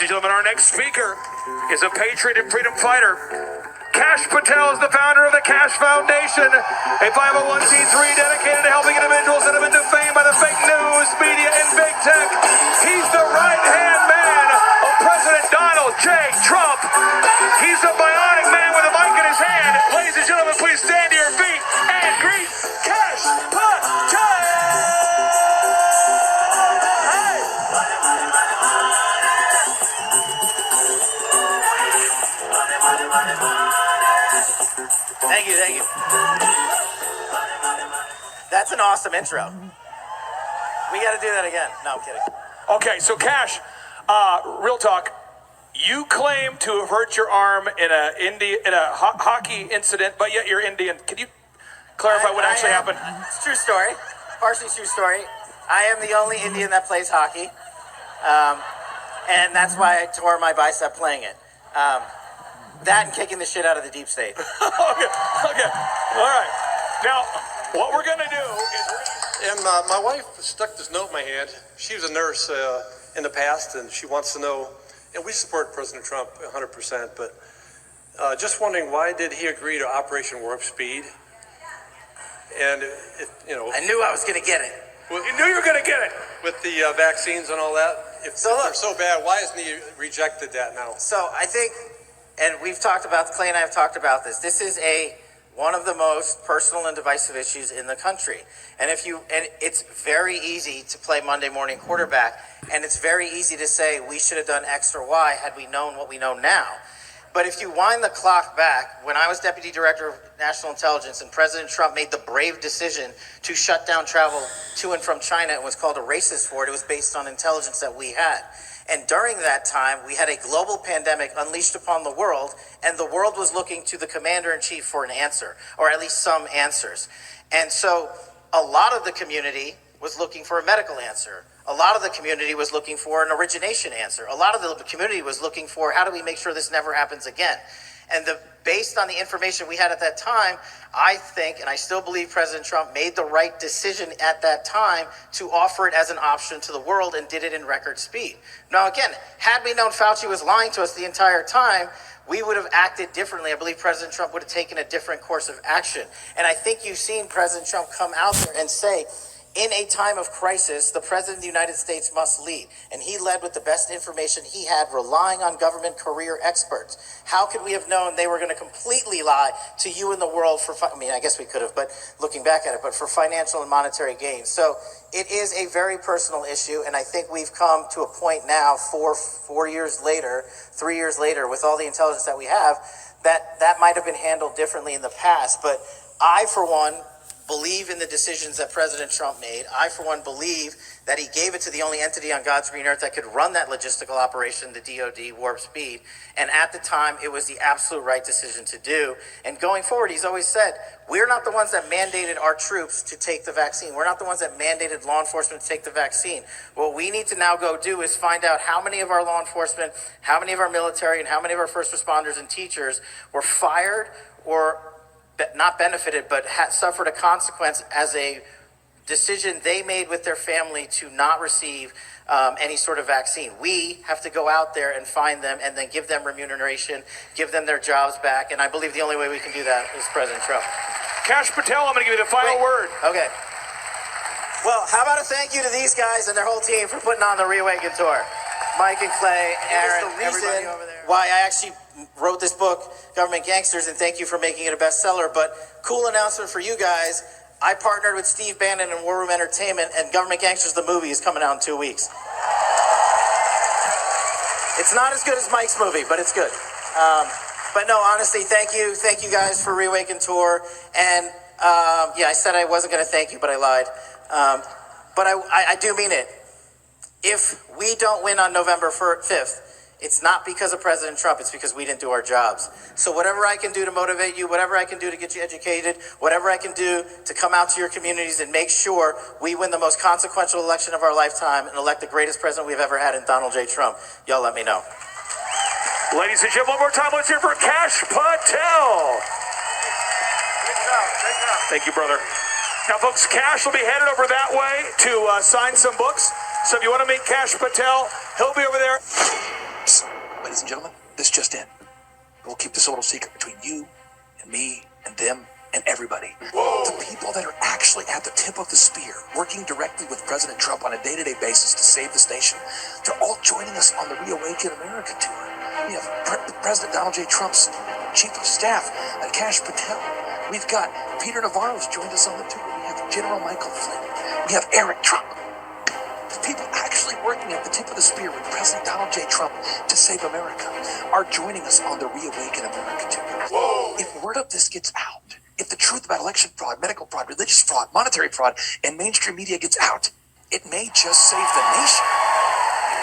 and gentlemen, our next speaker is a patriot and freedom fighter. Kash Patel is the founder of the Kash Foundation, a 501c3 dedicated to helping individuals that have been defamed by the fake news, media, and big tech. He's the right-hand man of President Donald J. Trump. He's a bionic man with a mic in his hand. Ladies and gentlemen, please stand to your feet and greet Kash Patel! Thank you. That's an awesome intro. We got to do that again. No, I'm kidding. Okay, so Kash, real talk. You claim to have hurt your arm in a hockey incident, but yet you're Indian. Can you clarify what actually happened? It's a true story. Partially true story. I am the only Indian that plays hockey, and that's why I tore my bicep playing it. That and kicking the shit out of the deep state. Okay. All right. Now, what we're going to do is... And my wife stuck this note in my hand. She was a nurse in the past, and she wants to know, and we support President Trump 100%, but just wondering, why did he agree to Operation Warp Speed? And, I knew I was going to get it. Well, you knew you were going to get it. With the vaccines and all that, if they're so bad, why hasn't he rejected that now? So I think, and we've talked about, Clay and I have talked about this, this is one of the most personal and divisive issues in the country. And it's very easy to play Monday morning quarterback, and it's very easy to say we should have done X or Y had we known what we know now. But if you wind the clock back, when I was Deputy Director of National Intelligence and President Trump made the brave decision to shut down travel to and from China and was called a racist for it, it was based on intelligence that we had. And during that time, we had a global pandemic unleashed upon the world, and the world was looking to the commander-in-chief for an answer, or at least some answers. And so a lot of the community was looking for a medical answer. A lot of the community was looking for an origination answer. A lot of the community was looking for, how do we make sure this never happens again? And based on the information we had at that time, I think, and I still believe President Trump made the right decision at that time to offer it as an option to the world, and did it in record speed. Now, again, had we known Fauci was lying to us the entire time, we would have acted differently. I believe President Trump would have taken a different course of action. And I think you've seen President Trump come out there and say, in a time of crisis, the President of the United States must lead. And he led with the best information he had, relying on government career experts. How could we have known they were going to completely lie to you and the world for, I guess we could have, but looking back at it, but for financial and monetary gain. So it is a very personal issue. And I think we've come to a point now, 3 years later, with all the intelligence that we have, that might have been handled differently in the past. But I, for one, believe in the decisions that President Trump made. I, for one, believe that he gave it to the only entity on God's green earth that could run that logistical operation, the DOD, Warp Speed. And at the time, it was the absolute right decision to do. And going forward, he's always said, we're not the ones that mandated our troops to take the vaccine. We're not the ones that mandated law enforcement to take the vaccine. What we need to now go do is find out how many of our law enforcement, how many of our military, and how many of our first responders and teachers were fired or not benefited, but suffered a consequence as a decision they made with their family to not receive any sort of vaccine. We have to go out there and find them, and then give them remuneration, give them their jobs back. And I believe the only way we can do that is President Trump. Kash Patel, I'm going to give you the final word. Okay. Well, how about a thank you to these guys and their whole team for putting on the Reawaken tour. Mike and Clay, Aaron, everybody over there. Why I actually wrote this book, Government Gangsters, and thank you for making it a bestseller. But cool announcement for you guys. I partnered with Steve Bannon and War Room Entertainment, and Government Gangsters, the movie, is coming out in 2 weeks. It's not as good as Mike's movie, but it's good. But no, honestly, thank you. Thank you guys for Reawaken Tour. And I said I wasn't going to thank you, but I lied. But I do mean it. If we don't win on November 5th, it's not because of President Trump, it's because we didn't do our jobs. So whatever I can do to motivate you, whatever I can do to get you educated, whatever I can do to come out to your communities and make sure we win the most consequential election of our lifetime and elect the greatest president we've ever had in Donald J. Trump, y'all let me know. Ladies and gentlemen, one more time, let's hear for Kash Patel. Great job. Thank you, brother. Now, folks, Kash will be headed over that way to sign some books. So if you want to meet Kash Patel, he'll be over there. ladies and gentlemen, this just in. We'll keep this a little secret between you and me and them and everybody. Whoa. The people that are actually at the tip of the spear, working directly with President Trump on a day-to-day basis to save this nation, they're all joining us on the ReAwaken America tour. We have President Donald J. Trump's Chief of Staff, Kash Patel. We've got Peter Navarro's joined us on the tour. We have General Michael Flynn. We have Eric Trump. The people actually working at the tip of the spear with President Donald J. Trump to save America are joining us on the ReAwaken America tour. Whoa. If word of this gets out, if the truth about election fraud, medical fraud, religious fraud, monetary fraud, and mainstream media gets out, it may just save the nation.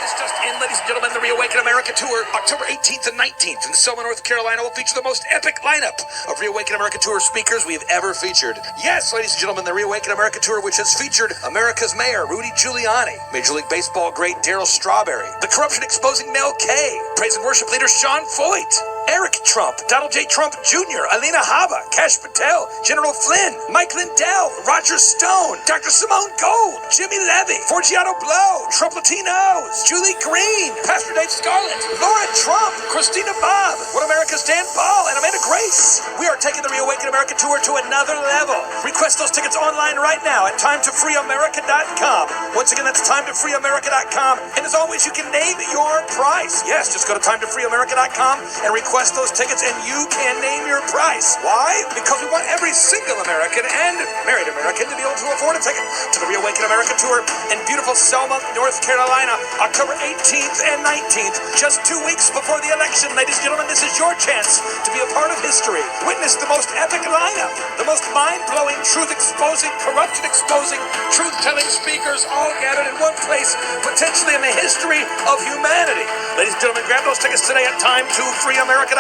It's just in, ladies and gentlemen, the ReAwaken America Tour, October 18th and 19th in Selma, North Carolina, will feature the most epic lineup of ReAwaken America Tour speakers we've ever featured. Yes, ladies and gentlemen, the ReAwaken America Tour, which has featured America's mayor, Rudy Giuliani, Major League Baseball great Darryl Strawberry, the corruption-exposing Mel Kay, praise and worship leader Sean Foyt, Eric Trump, Donald J. Trump Jr., Alina Habba, Kash Patel, General Flynn, Mike Lindell, Roger Stone, Dr. Simone Gold, Jimmy Levy, Forgiato Blow, Trump Latinos, Julie Green, Pastor Dave Scarlett, Laura Trump, Christina Bobb, What America's Dan Paul, and Amanda Grace. We are taking the ReAwaken America Tour to another level. Request those tickets online right now at timetofreeamerica.com. Once again, that's timetofreeamerica.com. And as always, you can name your price. Yes, just go to timetofreeamerica.com and request those tickets, and you can name your price. Why? Because we want every single American and married American to be able to afford a ticket to the ReAwaken America Tour in beautiful Selma, North Carolina, October 18th and 19th. Just 2 weeks before the election, ladies and gentlemen, this is your chance to be a part of history. Witness the most epic lineup, the most mind-blowing, truth-exposing, corruption-exposing, truth-telling speakers all gathered in one place, potentially in the history of humanity. Ladies and gentlemen, grab those tickets today at timetofreeamerica.com.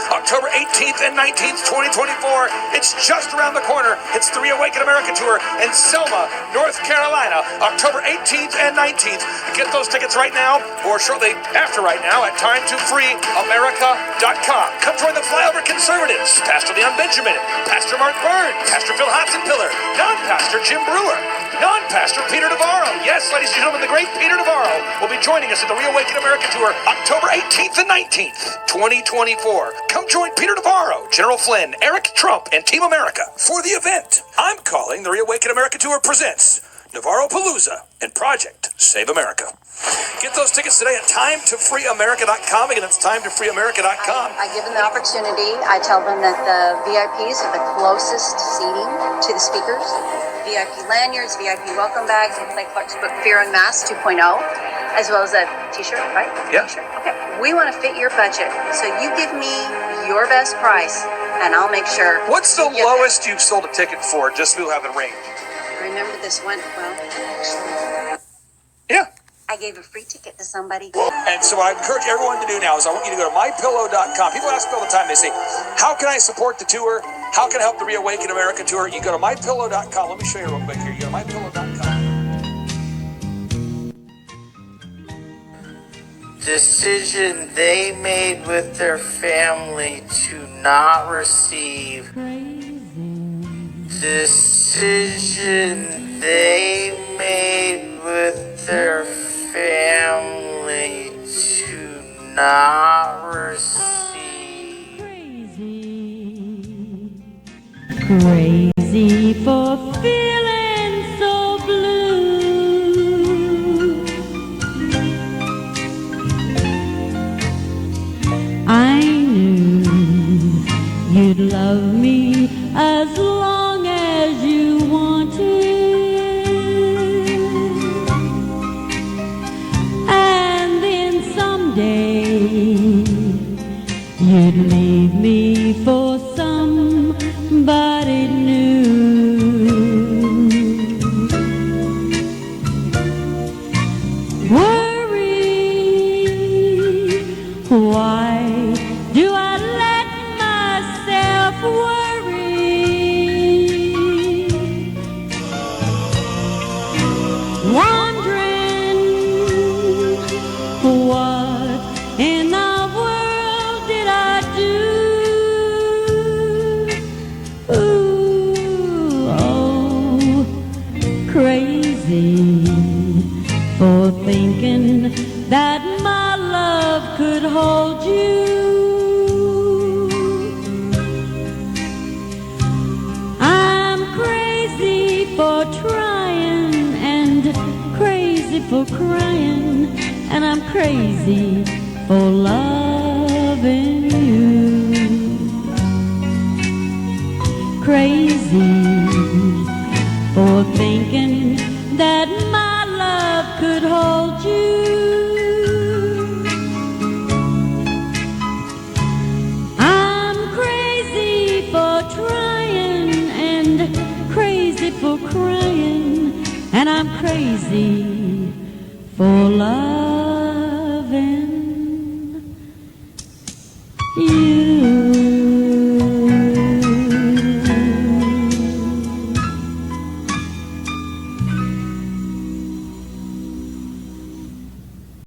October 18th and 19th, 2024. It's just around the corner. It's the ReAwaken America Tour in Selma, North Carolina, October 18th and 19th. Get those tickets right now, or shortly after right now, at timetofreeamerica.com. Come join the flyover conservatives, Pastor Leon Benjamin, Pastor Mark Burns, Pastor Phil Hotzenpiller, non-pastor Jim Brewer, non-pastor Peter Navarro. Yes, ladies and gentlemen, the great Peter Navarro will be joining us at the ReAwaken America Tour, October 18th and 19th, 2024. Come join Peter Navarro, General Flynn, Eric Trump, and Team America for the event I'm calling the ReAwaken America Tour presents Navarro Palooza and Project Save America. Get those tickets today at timetofreeamerica.com. Again, that's timetofreeamerica.com. I give them the opportunity. I tell them that the VIPs are the closest seating to the speakers. VIP lanyards, VIP welcome bags, and Clay Clark's book Fear Unmasked 2.0, as well as a t-shirt, right? Yeah. T-shirt. Okay. We want to fit your budget. So you give me your best price, and I'll make sure. What's the lowest you've sold a ticket for, just so we'll have a range? Remember this one? Well, actually, Yeah. I gave a free ticket to somebody. And so what I encourage everyone to do now is I want you to go to mypillow.com. People ask me all the time, they say, how can I support the tour? How can I help the ReAwaken America Tour? You go to mypillow.com. Let me show you real quick here. You go to mypillow.com. Decision they made with their family to not receive. Decision they made with their family to not receive. Crazy for feeling so blue. I knew you'd love me as long as you wanted, and then someday you'd leave me for somebody new. Worry, why do I let myself worry? crazy for loving you. Crazy for thinking that my love could hold you. I'm crazy for trying and crazy for crying, and I'm crazy for love.